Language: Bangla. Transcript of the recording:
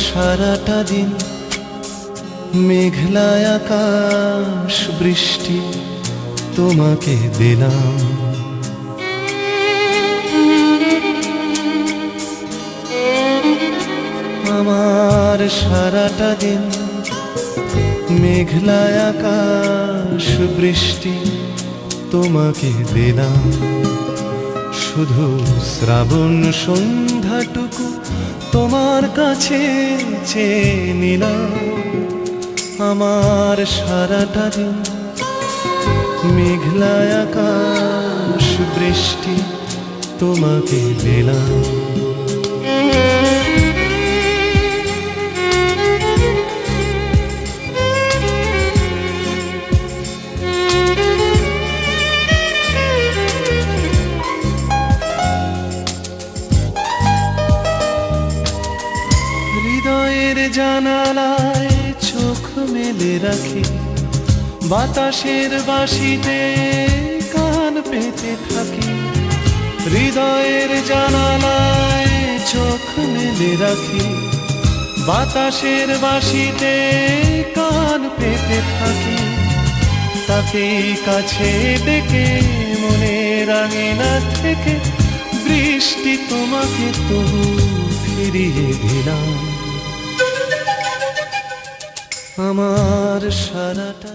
সারাটা দিন মেঘলা আকাশ বৃষ্টি তোমাকে দিলাম। আমার সারাটা দিন মেঘলা আকাশ বৃষ্টি তোমাকে দিলাম। শুধু শ্রাবণ সন্ধ্যাটুকু তোমার কাছে চেয়ে নিলাম। আমার সারাটা দিন মেঘলা আকাশ বৃষ্টি তোমাকে দিলাম। হৃদয়ের জানালায় চোখ মেলে রাখি, বাতাসের বাঁশিতে কান পেতে থাকি। হৃদয়ের জানালায় চোখ মেলে রাখি, বাতাসের বাঁশিতে কান পেতে থাকি। তাকেই কাছে ডেকে মনের আঙিনা থেকে বৃষ্টি তোমাকে তবু ফিরিয়ে দিলাম। আমার সারাটা